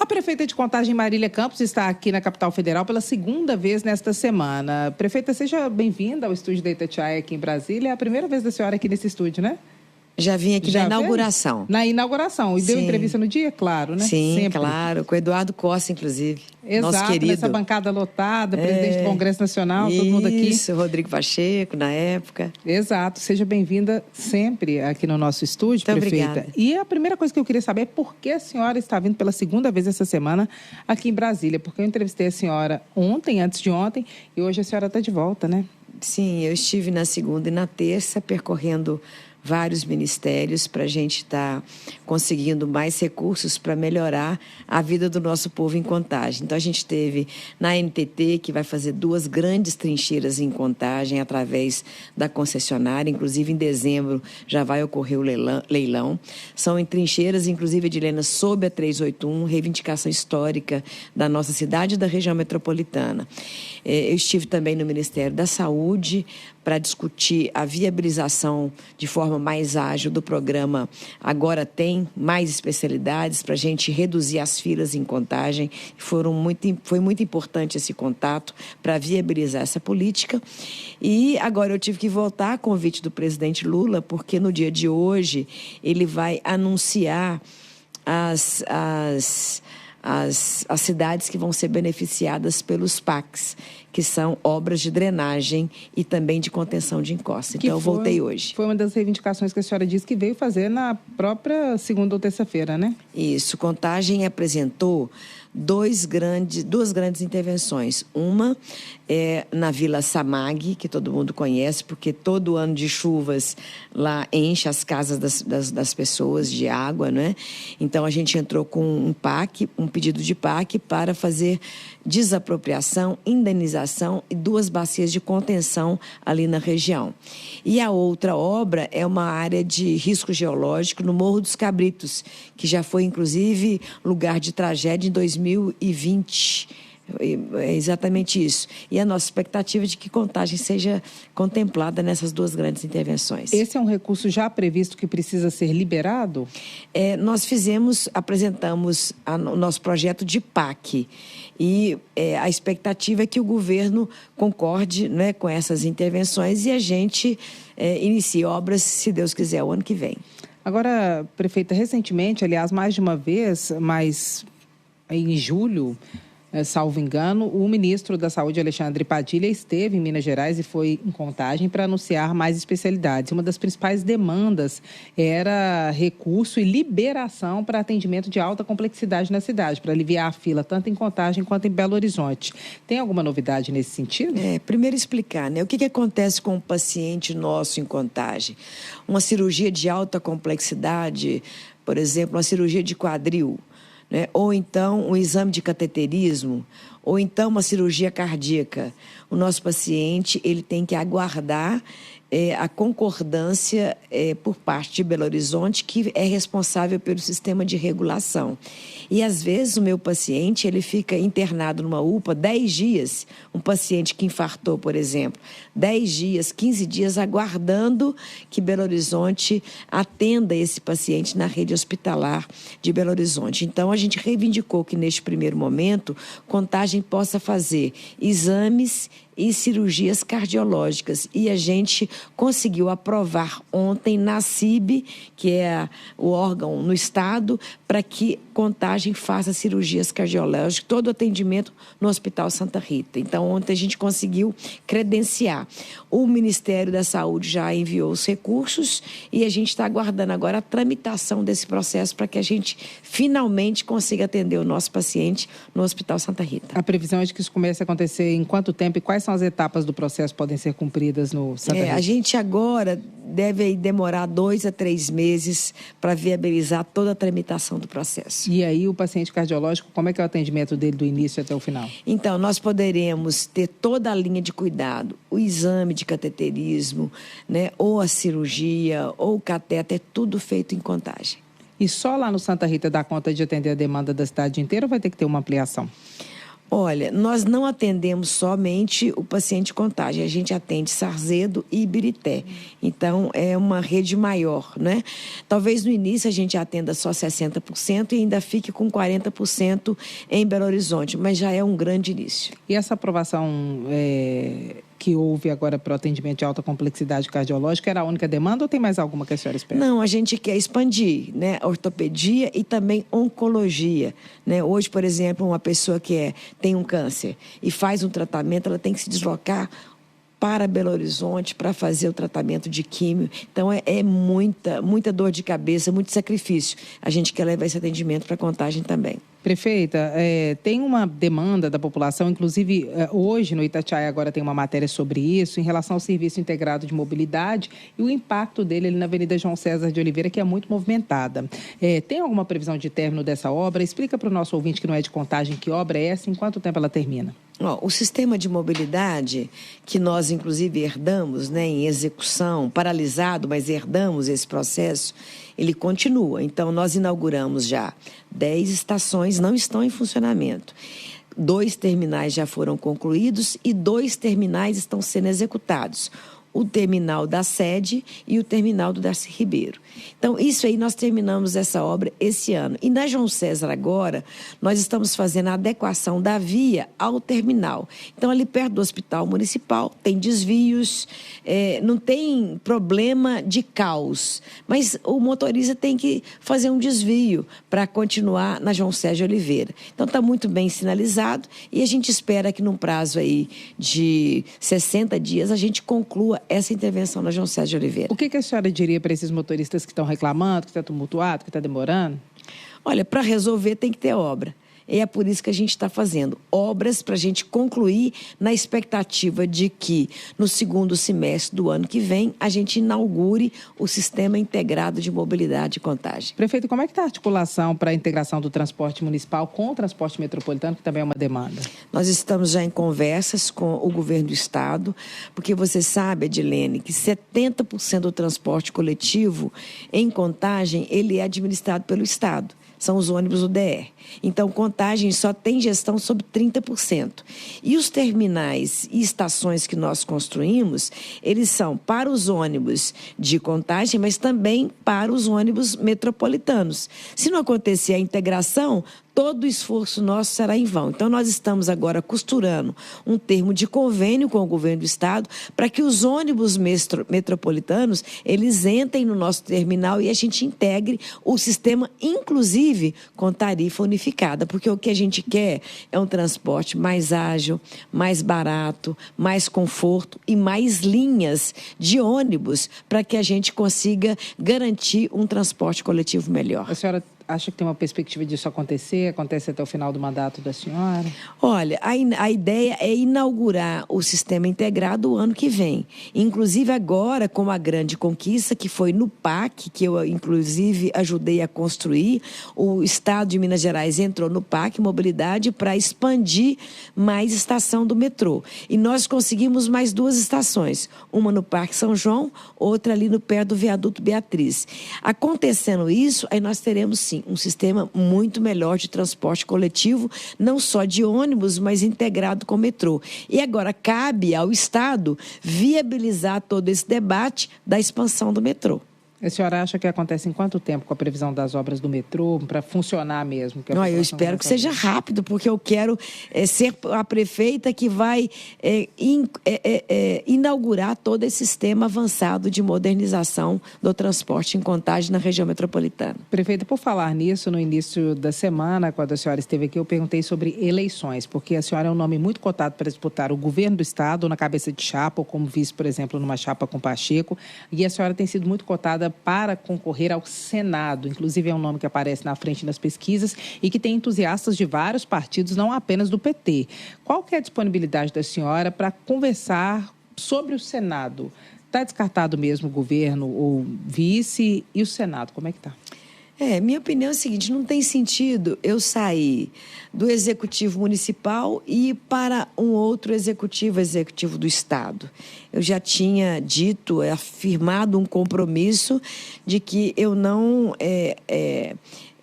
prefeita de Contagem, Marília Campos, está aqui na capital federal pela segunda vez nesta semana. Prefeita, seja bem-vinda ao estúdio da Itatiaia aqui em Brasília. É a primeira vez da senhora aqui nesse estúdio, né? Já vim aqui na inauguração. Na inauguração. E deu entrevista no dia? Claro, né? Sim, sempre. Claro. Com o Eduardo Costa, inclusive. Exato, nosso querido. Nessa bancada lotada, presidente do Congresso Nacional, todo mundo aqui. Isso, Rodrigo Pacheco, na época. Exato. Seja bem-vinda sempre aqui no nosso estúdio, muito prefeita. Obrigada. E a primeira coisa que eu queria saber é por que a senhora está vindo pela segunda vez essa semana aqui em Brasília. Porque eu entrevistei a senhora ontem, antes de ontem, e hoje a senhora está de volta, né? Sim, eu estive na segunda e na terça percorrendo vários ministérios para a gente estar conseguindo mais recursos para melhorar a vida do nosso povo em Contagem. Então, a gente teve na NTT, que vai fazer 2 grandes trincheiras em Contagem através da concessionária. Inclusive, em dezembro já vai ocorrer o leilão. São em trincheiras, inclusive, Edilena, sob a 381, reivindicação histórica da nossa cidade e da região metropolitana. Eu estive também no Ministério da Saúde para discutir a viabilização de forma mais ágil do programa Agora Tem mais especialidades para a gente reduzir as filas em Contagem. Foi muito importante esse contato para viabilizar essa política. E agora eu tive que voltar a convite do presidente Lula, porque no dia de hoje ele vai anunciar as cidades que vão ser beneficiadas pelos PACs, que são obras de drenagem e também de contenção de encosta. Então, eu voltei hoje. Foi uma das reivindicações que a senhora disse que veio fazer na própria segunda ou terça-feira, né? Isso. Contagem apresentou duas grandes intervenções. Uma é na Vila Samag, que todo mundo conhece, porque todo ano de chuvas lá enche as casas das pessoas de água, né? Então, a gente entrou com um PAC, um pedido de PAC para fazer desapropriação, indenização e 2 bacias de contenção ali na região. E a outra obra é uma área de risco geológico no Morro dos Cabritos, que já foi, inclusive, lugar de tragédia em 2020. É exatamente isso. E a nossa expectativa é de que Contagem seja contemplada nessas 2 grandes intervenções. Esse é um recurso já previsto que precisa ser liberado? Nós apresentamos o nosso projeto de PAC. E a expectativa é que o governo concorde, né, com essas intervenções e a gente inicie obras, se Deus quiser, o ano que vem. Agora, prefeita, recentemente, aliás, mais de uma vez, mas em julho, salvo engano, o ministro da Saúde, Alexandre Padilha, esteve em Minas Gerais e foi em Contagem para anunciar mais especialidades. Uma das principais demandas era recurso e liberação para atendimento de alta complexidade na cidade, para aliviar a fila, tanto em Contagem quanto em Belo Horizonte. Tem alguma novidade nesse sentido? Primeiro explicar, né? O que acontece com um paciente nosso em Contagem? Uma cirurgia de alta complexidade, por exemplo, uma cirurgia de quadril, né? Ou então um exame de cateterismo, ou então uma cirurgia cardíaca. O nosso paciente ele tem que aguardar a concordância por parte de Belo Horizonte, que é responsável pelo sistema de regulação. E, às vezes, o meu paciente ele fica internado numa UPA 10 dias, um paciente que infartou, por exemplo, 10 dias, 15 dias, aguardando que Belo Horizonte atenda esse paciente na rede hospitalar de Belo Horizonte. Então, a gente reivindicou que, neste primeiro momento, Contagem possa fazer exames e cirurgias cardiológicas. E a gente conseguiu aprovar ontem na CIB, que é o órgão no Estado, para que Contagem faça cirurgias cardiológicas, todo o atendimento no Hospital Santa Rita. Então, ontem a gente conseguiu credenciar. O Ministério da Saúde já enviou os recursos e a gente está aguardando agora a tramitação desse processo para que a gente finalmente consiga atender o nosso paciente no Hospital Santa Rita. A previsão é de que isso comece a acontecer em quanto tempo e quais são as etapas do processo que podem ser cumpridas no Santa Rita? A gente agora deve demorar 2 a 3 meses para viabilizar toda a tramitação do processo. E aí o paciente cardiológico, como é que é o atendimento dele do início até o final? Então, nós poderemos ter toda a linha de cuidado, o exame de cateterismo, né, ou a cirurgia, ou o catéter, tudo feito em Contagem. E só lá no Santa Rita dá conta de atender a demanda da cidade inteira ou vai ter que ter uma ampliação? Olha, nós não atendemos somente o paciente Contagem, a gente atende Sarzedo e Ibirité. Então, é uma rede maior, né? Talvez no início a gente atenda só 60% e ainda fique com 40% em Belo Horizonte, mas já é um grande início. E essa aprovação que houve agora para o atendimento de alta complexidade cardiológica era a única demanda ou tem mais alguma que a senhora espera? Não, a gente quer expandir, né? Ortopedia e também oncologia, né? Hoje, por exemplo, uma pessoa que tem um câncer e faz um tratamento, ela tem que se deslocar para Belo Horizonte para fazer o tratamento de químio. Então, é muita dor de cabeça, muito sacrifício. A gente quer levar esse atendimento para Contagem também. Prefeita, tem uma demanda da população, inclusive hoje no Itatiaia agora tem uma matéria sobre isso, em relação ao Serviço Integrado de Mobilidade e o impacto dele ali na Avenida João César de Oliveira, que é muito movimentada. Tem alguma previsão de término dessa obra? Explica para o nosso ouvinte que não é de Contagem que obra é essa, em quanto tempo ela termina? O sistema de mobilidade, que nós inclusive herdamos, né, em execução, paralisado, mas herdamos esse processo, ele continua. Então, nós inauguramos já 10 estações, não estão em funcionamento. 2 terminais já foram concluídos e 2 terminais estão sendo executados. O terminal da sede e o terminal do Darcy Ribeiro. Então, isso aí, nós terminamos essa obra esse ano. E na João César agora, nós estamos fazendo a adequação da via ao terminal. Então, ali perto do Hospital Municipal, tem desvios, não tem problema de caos, mas o motorista tem que fazer um desvio para continuar na João César de Oliveira. Então, está muito bem sinalizado e a gente espera que num prazo aí de 60 dias a gente conclua essa intervenção na João César de Oliveira. O que a senhora diria para esses motoristas que estão reclamando, que está tumultuado, que está demorando? Olha, para resolver tem que ter obra. E é por isso que a gente está fazendo obras para a gente concluir na expectativa de que no segundo semestre do ano que vem a gente inaugure o Sistema Integrado de Mobilidade e Contagem. Prefeito, como é que está a articulação para a integração do transporte municipal com o transporte metropolitano, que também é uma demanda? Nós estamos já em conversas com o governo do estado, porque você sabe, Edilene, que 70% do transporte coletivo em Contagem, ele é administrado pelo estado. São os ônibus UDR. Então, Contagem só tem gestão sobre 30%. E os terminais e estações que nós construímos, eles são para os ônibus de Contagem, mas também para os ônibus metropolitanos. Se não acontecer a integração, todo o esforço nosso será em vão. Então, nós estamos agora costurando um termo de convênio com o governo do estado para que os ônibus metropolitanos, eles entrem no nosso terminal e a gente integre o sistema, inclusive com tarifa unificada, porque o que a gente quer é um transporte mais ágil, mais barato, mais conforto e mais linhas de ônibus para que a gente consiga garantir um transporte coletivo melhor. A senhora acha que tem uma perspectiva disso acontecer? Acontece até o final do mandato da senhora? Olha, a ideia é inaugurar o sistema integrado o ano que vem. Inclusive agora, com a grande conquista, que foi no PAC, que eu inclusive ajudei a construir, o Estado de Minas Gerais entrou no PAC Mobilidade para expandir mais estação do metrô. E nós conseguimos mais 2 estações, uma no Parque São João, outra ali no pé do Viaduto Beatriz. Acontecendo isso, aí nós teremos sim um sistema muito melhor de transporte coletivo, não só de ônibus, mas integrado com o metrô. E agora cabe ao Estado viabilizar todo esse debate da expansão do metrô. A senhora acha que acontece em quanto tempo com a previsão das obras do metrô para funcionar mesmo? Não, eu espero que seja rápido, porque eu quero ser a prefeita que vai inaugurar todo esse sistema avançado de modernização do transporte em Contagem na região metropolitana. Prefeita, por falar nisso, no início da semana, quando a senhora esteve aqui, eu perguntei sobre eleições, porque a senhora é um nome muito cotado para disputar o governo do estado, ou na cabeça de chapa, ou como vice, por exemplo, numa chapa com Pacheco, e a senhora tem sido muito cotada para concorrer ao Senado. Inclusive, é um nome que aparece na frente das pesquisas e que tem entusiastas de vários partidos, não apenas do PT. Qual que é a disponibilidade da senhora para conversar sobre o Senado? Está descartado mesmo o governo ou vice? E o Senado, como é que está? Minha opinião é a seguinte, não tem sentido eu sair do executivo municipal e ir para um outro executivo do estado. Eu já tinha afirmado um compromisso de que eu não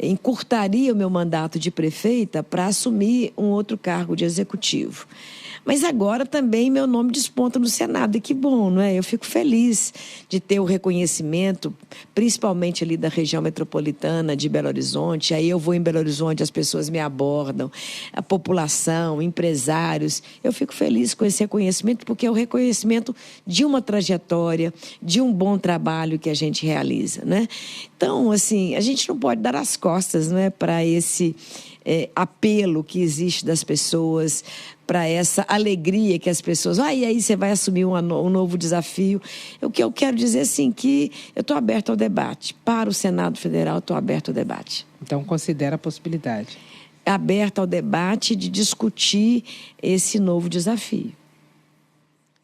encurtaria o meu mandato de prefeita para assumir um outro cargo de executivo. Mas agora também meu nome desponta no Senado, e que bom, não é? Eu fico feliz de ter o reconhecimento, principalmente ali da região metropolitana de Belo Horizonte. Aí eu vou em Belo Horizonte, as pessoas me abordam, a população, empresários. Eu fico feliz com esse reconhecimento, porque é o reconhecimento de uma trajetória, de um bom trabalho que a gente realiza, né? Então, assim, a gente não pode dar as costas, não é, para esse apelo que existe das pessoas, para essa alegria que as pessoas... e aí você vai assumir um novo desafio. O que eu quero dizer, assim, que eu estou aberto ao debate. Para o Senado Federal, estou aberto ao debate. Então, considera a possibilidade. Aberto ao debate de discutir esse novo desafio.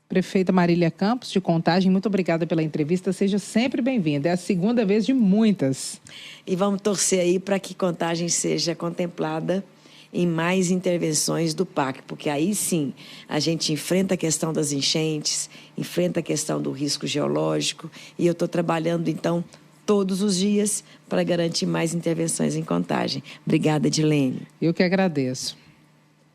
Prefeita Marília Campos, de Contagem, muito obrigada pela entrevista. Seja sempre bem-vinda. É a segunda vez de muitas. E vamos torcer aí para que Contagem seja contemplada em mais intervenções do PAC, porque aí sim a gente enfrenta a questão das enchentes, enfrenta a questão do risco geológico, e eu estou trabalhando, então, todos os dias para garantir mais intervenções em Contagem. Obrigada, Edilene. Eu que agradeço.